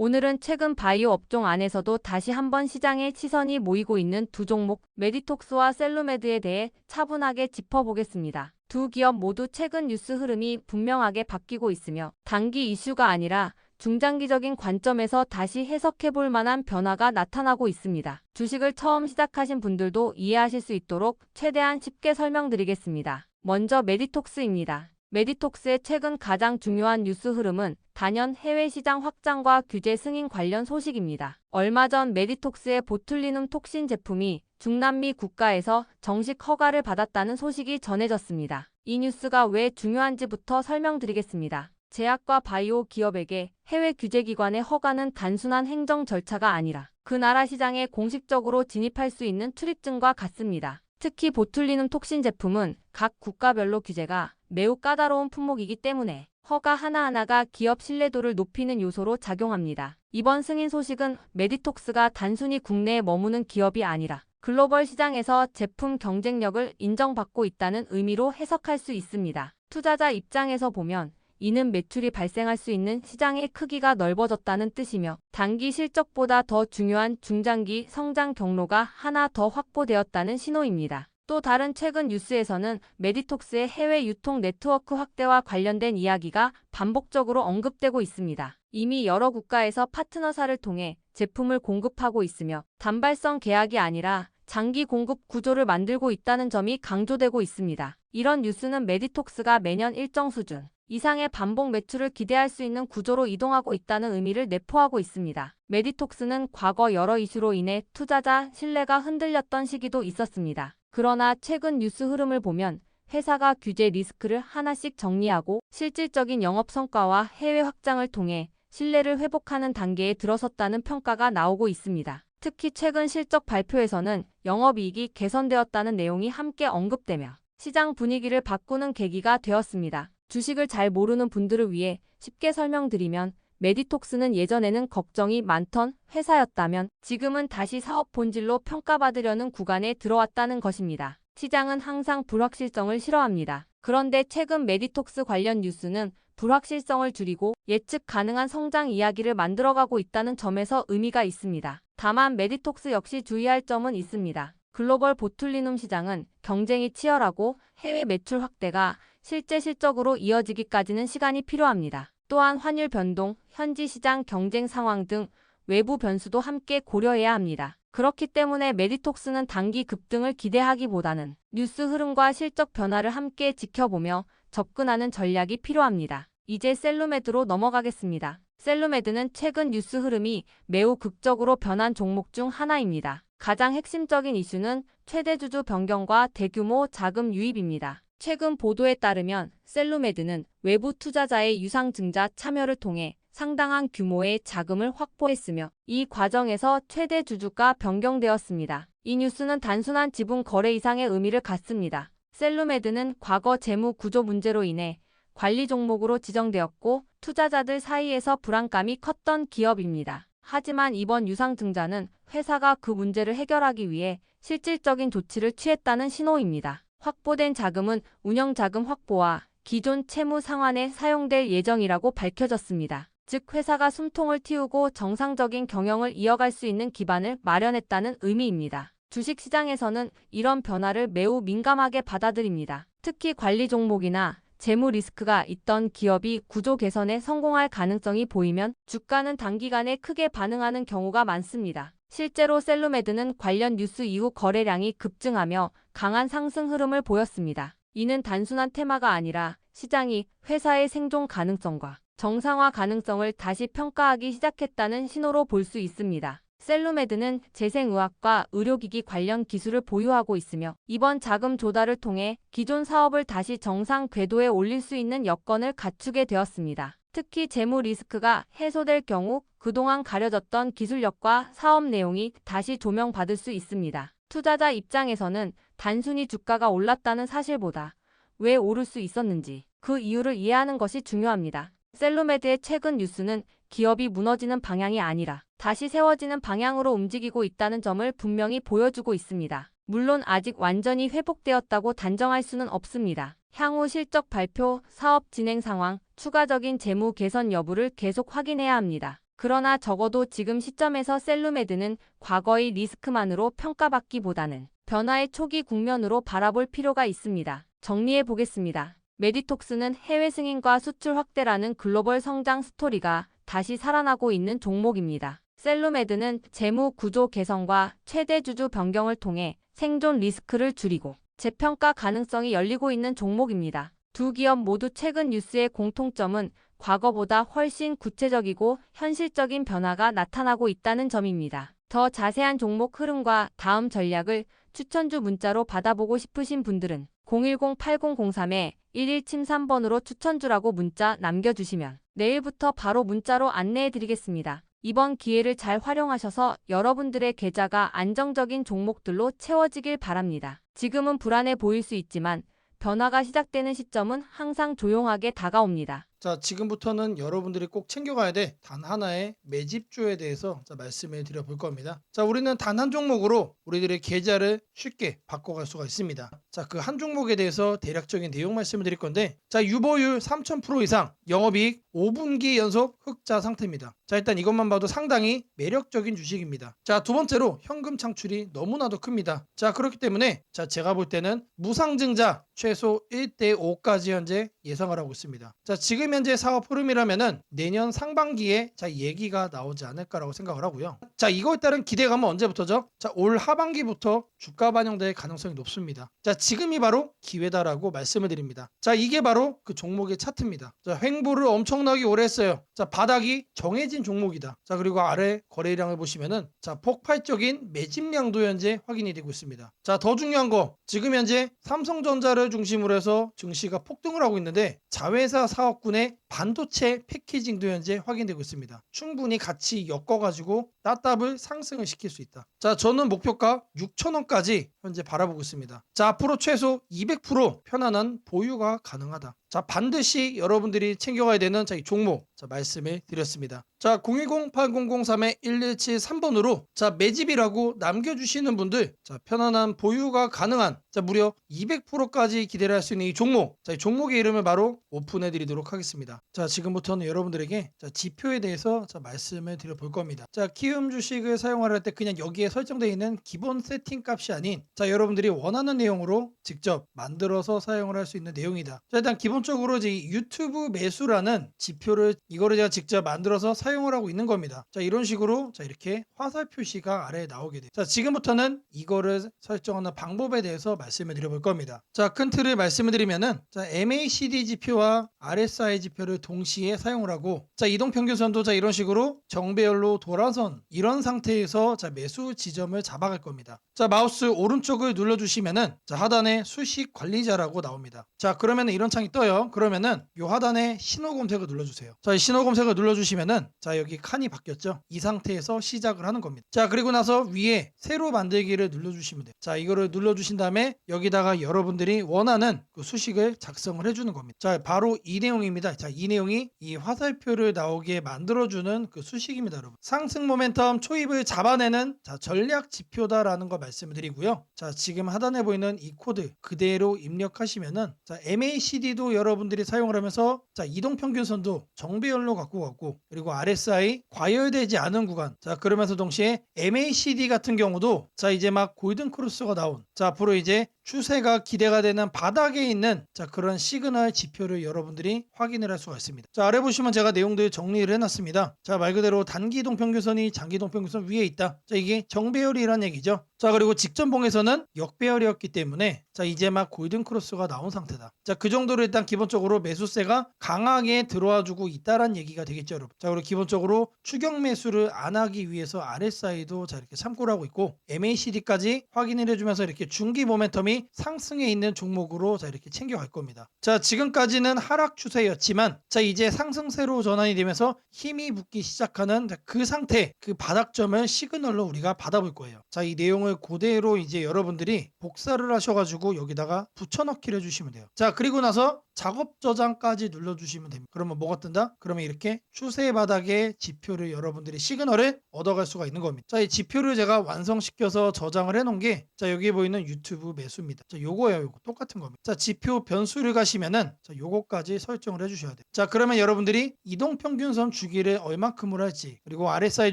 오늘은 최근 바이오 업종 안에서도 다시 한번 시장에 시선이 모이고 있는 두 종목 메디톡스와 셀루메드에 대해 차분하게 짚어보겠습니다. 두 기업 모두 최근 뉴스 흐름이 분명하게 바뀌고 있으며 단기 이슈가 아니라 중장기적인 관점에서 다시 해석해볼 만한 변화가 나타나고 있습니다. 주식을 처음 시작하신 분들도 이해하실 수 있도록 최대한 쉽게 설명드리겠습니다. 먼저 메디톡스입니다. 메디톡스의 최근 가장 중요한 뉴스 흐름은 단연 해외 시장 확장과 규제 승인 관련 소식입니다. 얼마 전 메디톡스의 보툴리눔 톡신 제품이 중남미 국가에서 정식 허가를 받았다는 소식이 전해졌습니다. 이 뉴스가 왜 중요한지부터 설명드리겠습니다. 제약과 바이오 기업에게 해외 규제기관의 허가는 단순한 행정 절차가 아니라 그 나라 시장에 공식적으로 진입할 수 있는 출입증과 같습니다. 특히 보툴리눔 톡신 제품은 각 국가별로 규제가 매우 까다로운 품목이기 때문에 허가 하나하나가 기업 신뢰도를 높이는 요소로 작용합니다. 이번 승인 소식은 메디톡스가 단순히 국내에 머무는 기업이 아니라 글로벌 시장에서 제품 경쟁력을 인정받고 있다는 의미로 해석할 수 있습니다. 투자자 입장에서 보면 이는 매출이 발생할 수 있는 시장의 크기가 넓어졌다는 뜻이며 단기 실적보다 더 중요한 중장기 성장 경로가 하나 더 확보되었다는 신호입니다. 또 다른 최근 뉴스에서는 메디톡스의 해외 유통 네트워크 확대와 관련된 이야기가 반복적으로 언급되고 있습니다. 이미 여러 국가에서 파트너사를 통해 제품을 공급하고 있으며 단발성 계약이 아니라 장기 공급 구조를 만들고 있다는 점이 강조되고 있습니다. 이런 뉴스는 메디톡스가 매년 일정 수준 이상의 반복 매출을 기대할 수 있는 구조로 이동하고 있다는 의미를 내포하고 있습니다. 메디톡스는 과거 여러 이슈로 인해 투자자 신뢰가 흔들렸던 시기도 있었습니다. 그러나 최근 뉴스 흐름을 보면 회사가 규제 리스크를 하나씩 정리하고 실질적인 영업 성과와 해외 확장을 통해 신뢰를 회복하는 단계에 들어섰다는 평가가 나오고 있습니다. 특히 최근 실적 발표에서는 영업이익이 개선되었다는 내용이 함께 언급되며 시장 분위기를 바꾸는 계기가 되었습니다. 주식을 잘 모르는 분들을 위해 쉽게 설명드리면 메디톡스는 예전에는 걱정이 많던 회사였다면 지금은 다시 사업 본질로 평가받으려는 구간에 들어왔다는 것입니다. 시장은 항상 불확실성을 싫어합니다. 그런데 최근 메디톡스 관련 뉴스는 불확실성을 줄이고 예측 가능한 성장 이야기를 만들어가고 있다는 점에서 의미가 있습니다. 다만 메디톡스 역시 주의할 점은 있습니다. 글로벌 보툴리눔 시장은 경쟁이 치열하고 해외 매출 확대가 실제 실적으로 이어지기까지는 시간이 필요합니다. 또한 환율 변동, 현지 시장 경쟁 상황 등 외부 변수도 함께 고려해야 합니다. 그렇기 때문에 메디톡스는 단기 급등을 기대하기보다는 뉴스 흐름과 실적 변화를 함께 지켜보며 접근하는 전략이 필요합니다. 이제 셀루메드로 넘어가겠습니다. 셀루메드는 최근 뉴스 흐름이 매우 극적으로 변한 종목 중 하나입니다. 가장 핵심적인 이슈는 최대 주주 변경과 대규모 자금 유입입니다. 최근 보도에 따르면 셀루메드는 외부 투자자의 유상증자 참여를 통해 상당한 규모의 자금을 확보했으며 이 과정에서 최대 주주가 변경되었습니다. 이 뉴스는 단순한 지분 거래 이상의 의미를 갖습니다. 셀루메드는 과거 재무 구조 문제로 인해 관리 종목으로 지정되었고 투자자들 사이에서 불안감이 컸던 기업입니다. 하지만 이번 유상증자는 회사가 그 문제를 해결하기 위해 실질적인 조치를 취했다는 신호입니다. 확보된 자금은 운영자금 확보와 기존 채무 상환에 사용될 예정이라고 밝혀졌습니다. 즉 회사가 숨통을 틔우고 정상적인 경영을 이어갈 수 있는 기반을 마련했다는 의미입니다. 주식시장에서는 이런 변화를 매우 민감하게 받아들입니다. 특히 관리 종목이나 재무 리스크가 있던 기업이 구조 개선에 성공할 가능성이 보이면 주가는 단기간에 크게 반응하는 경우가 많습니다. 실제로 셀루메드는 관련 뉴스 이후 거래량이 급증하며 강한 상승 흐름을 보였습니다. 이는 단순한 테마가 아니라 시장이 회사의 생존 가능성과 정상화 가능성을 다시 평가하기 시작했다는 신호로 볼 수 있습니다. 셀루메드는 재생의학과 의료기기 관련 기술을 보유하고 있으며 이번 자금 조달을 통해 기존 사업을 다시 정상 궤도에 올릴 수 있는 여건을 갖추게 되었습니다. 특히 재무 리스크가 해소될 경우 그동안 가려졌던 기술력과 사업 내용이 다시 조명받을 수 있습니다. 투자자 입장에서는 단순히 주가가 올랐다는 사실보다 왜 오를 수 있었는지 그 이유를 이해하는 것이 중요합니다. 셀루메드의 최근 뉴스는 기업이 무너지는 방향이 아니라 다시 세워지는 방향으로 움직이고 있다는 점을 분명히 보여주고 있습니다. 물론 아직 완전히 회복되었다고 단정할 수는 없습니다. 향후 실적 발표, 사업 진행 상황, 추가적인 재무 개선 여부를 계속 확인해야 합니다. 그러나 적어도 지금 시점에서 셀루메드는 과거의 리스크만으로 평가받기보다는 변화의 초기 국면으로 바라볼 필요가 있습니다. 정리해 보겠습니다. 메디톡스는 해외 승인과 수출 확대라는 글로벌 성장 스토리가 다시 살아나고 있는 종목입니다. 셀루메드는 재무 구조 개선과 최대 주주 변경을 통해 생존 리스크를 줄이고 재평가 가능성이 열리고 있는 종목입니다. 두 기업 모두 최근 뉴스의 공통점은 과거보다 훨씬 구체적이고 현실적인 변화가 나타나고 있다는 점입니다. 더 자세한 종목 흐름과 다음 전략을 추천주 문자로 받아보고 싶으신 분들은 010-8003-1173번으로 추천주라고 문자 남겨주시면 내일부터 바로 문자로 안내해드리겠습니다. 이번 기회를 잘 활용하셔서 여러분들의 계좌가 안정적인 종목들로 채워지길 바랍니다. 지금은 불안해 보일 수 있지만 변화가 시작되는 시점은 항상 조용하게 다가옵니다. 자, 지금부터는 여러분들이 꼭 챙겨가야 돼 단 하나의 매집주에 대해서 말씀을 드려볼 겁니다. 자, 우리는 단 한 종목으로 우리들의 계좌를 쉽게 바꿔갈 수가 있습니다. 자, 그 한 종목에 대해서 대략적인 내용 말씀을 드릴 건데, 자, 유보율 3000% 이상, 영업이익 5분기 연속 흑자 상태입니다. 자, 일단 이것만 봐도 상당히 매력적인 주식입니다. 자, 두 번째로 현금 창출이 너무나도 큽니다. 자, 그렇기 때문에 제가 볼 때는 무상증자 최소 1대5까지 현재 예상을 하고 있습니다. 자, 지금 현재 사업 흐름이라면은 내년 상반기에 얘기가 나오지 않을까라고 생각을 하고요. 자, 이거에 따른 기대감은 언제부터죠? 자, 올 하반기부터 주가 반영될 가능성이 높습니다. 자, 지금이 바로 기회다라고 말씀을 드립니다. 자, 이게 바로 그 종목의 차트입니다. 자, 횡보를 엄청나게 오래 했어요. 자, 바닥이 정해진 종목이다. 자, 그리고 아래 거래량을 보시면은 폭발적인 매집량도 현재 확인이 되고 있습니다. 자, 더 중요한 거, 지금 현재 삼성전자를 중심으로 해서 증시가 폭등을 하고 있는데 자회사 사업군의 반도체 패키징도 현재 확인되고 있습니다. 충분히 같이 엮어가지고 따답을 상승을 시킬 수 있다. 자, 저는 목표가 6,000원까지 현재 바라보고 있습니다. 자, 앞으로 최소 200% 편안한 보유가 가능하다. 자, 반드시 여러분들이 챙겨가야 되는 이 종목 말씀을 드렸습니다. 자, 010-8003-1173번으로 매집이라고 남겨주시는 분들 편안한 보유가 가능한 무려 200%까지 기대를 할 수 있는 이 종목, 이 종목의 이름을 바로 오픈해 드리도록 하겠습니다. 자, 지금부터는 여러분들에게 지표에 대해서 말씀을 드려볼 겁니다. 자, 키움 주식을 사용할 때 그냥 여기에 설정되어 있는 기본 세팅 값이 아닌 여러분들이 원하는 내용으로 직접 만들어서 사용을 할 수 있는 내용이다. 자, 일단 기본적으로 유튜브 매수라는 지표를 이거를 제가 직접 만들어서 사용을 하고 있는 겁니다. 자, 이런 식으로 이렇게 화살 표시가 아래에 나오게 돼요. 자, 지금부터는 이거를 설정하는 방법에 대해서 말씀을 드려볼 겁니다. 자, 큰 틀을 말씀을 드리면은 MACD 지표와 RSI 지표를 동시에 사용을 하고 이동평균선도 이런 식으로 정배열로 돌아선 이런 상태에서 매수 지점을 잡아갈 겁니다. 자, 마우스 오른쪽을 눌러주시면은 하단에 수식 관리자라고 나옵니다. 자, 그러면 이런 창이 떠요. 그러면은 요 하단에 신호 검색을 눌러주세요. 자, 이 신호 검색을 눌러주시면은 여기 칸이 바뀌었죠. 이 상태에서 시작을 하는 겁니다. 자, 그리고 나서 위에 새로 만들기를 눌러주시면 돼요. 자, 이거를 눌러주신 다음에 여기다가 여러분들이 원하는 그 수식을 작성을 해주는 겁니다. 자, 바로 이 내용입니다. 자, 이 내용이 이 화살표를 나오게 만들어주는 그 수식입니다, 여러분. 상승 모멘텀 초입을 잡아내는 전략 지표다라는 거 말씀을 드리고요. 자, 지금 하단에 보이는 이 코드 그대로 입력하시면은 MACD도 여러분들이 사용을 하면서 이동평균선도 정배열로 갖고 갔고, 그리고 RSI 과열되지 않은 구간, 그러면서 동시에 MACD 같은 경우도 이제 막 골든 크로스가 나온, 앞으로 이제 추세가 기대가 되는 바닥에 있는 그런 시그널 지표를 여러분들이 확인을 할 수가 있습니다. 자, 아래 보시면 제가 내용들 정리를 해놨습니다. 자, 말 그대로 단기 동평균선이 장기 동평균선 위에 있다. 자, 이게 정배열이란 얘기죠. 자, 그리고 직전봉에서는 역배열이었기 때문에 이제 막 골든 크로스가 나온 상태다. 자, 그 정도로 일단 기본적으로 매수세가 강하게 들어와 주고 있다란 얘기가 되겠죠, 여러분. 자, 그리고 기본적으로 추격 매수를 안 하기 위해서 RSI도 이렇게 참고를 하고 있고, MACD까지 확인을 해주면서 이렇게 중기 모멘텀이 상승해 있는 종목으로 이렇게 챙겨갈 겁니다. 자, 지금까지는 하락 추세였지만 이제 상승세로 전환이 되면서 힘이 붙기 시작하는 그 상태, 그 바닥점을 시그널로 우리가 받아볼 거예요. 자, 이 내용을 그대로 이제 여러분들이 복사를 하셔가지고 여기다가 붙여넣기를 해주시면 돼요. 자, 그리고 나서 작업 저장까지 눌러주시면 됩니다. 그러면 뭐가 뜬다? 그러면 이렇게 추세 바닥의 지표를 여러분들이 시그널을 얻어갈 수가 있는 겁니다. 자, 이 지표를 제가 완성시켜서 저장을 해놓은 게 여기 보이는 유튜브 매수 변수입니다. 자, 요거예요. 요거 똑같은 겁니다. 자, 지표 변수를 가시면은 자, 요거까지 설정을 해주셔야 돼요. 자, 그러면 여러분들이 이동평균선 주기를 얼마큼으로 할지 그리고 RSI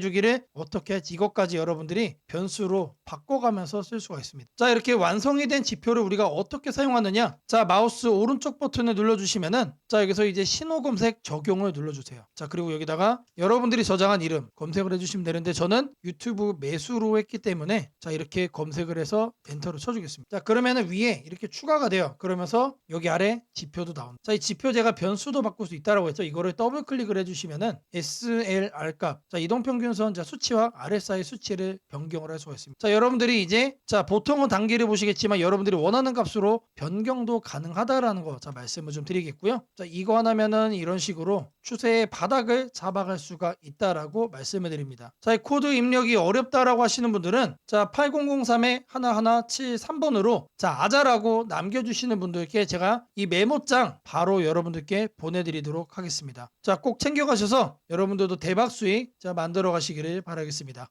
주기를 어떻게 할지 이것까지 여러분들이 변수로 바꿔가면서 쓸 수가 있습니다. 자, 이렇게 완성이 된 지표를 우리가 어떻게 사용하느냐? 자, 마우스 오른쪽 버튼을 눌러주시면은 자, 여기서 이제 신호 검색 적용을 눌러주세요. 자, 그리고 여기다가 여러분들이 저장한 이름 검색을 해주시면 되는데 저는 유튜브 매수로 했기 때문에 자, 이렇게 검색을 해서 엔터를 쳐주겠습니다. 자, 그러면은 위에 이렇게 추가가 돼요. 그러면서 여기 아래 지표도 나옵니다. 자, 이 지표 제가 변수도 바꿀 수 있다라고 했죠. 이거를 더블 클릭을 해주시면은 SLR 값, 자, 이동평균선 자, 수치와 RSI 수치를 변경을 할 수가 있습니다. 자, 여러분들이 이제 자, 보통은 단계를 보시겠지만 여러분들이 원하는 값으로 변경도 가능하다라는 거 자, 말씀을 좀 드리겠고요. 자, 이거 하나면은 이런 식으로 추세의 바닥을 잡아갈 수가 있다라고 말씀을 드립니다. 자, 이 코드 입력이 어렵다라고 하시는 분들은 자, 8003에 1173번으로 자, 아자라고 남겨주시는 분들께 제가 이 메모장 바로 여러분들께 보내드리도록 하겠습니다. 자, 꼭 챙겨가셔서 여러분들도 대박 수익 자, 만들어 가시기를 바라겠습니다.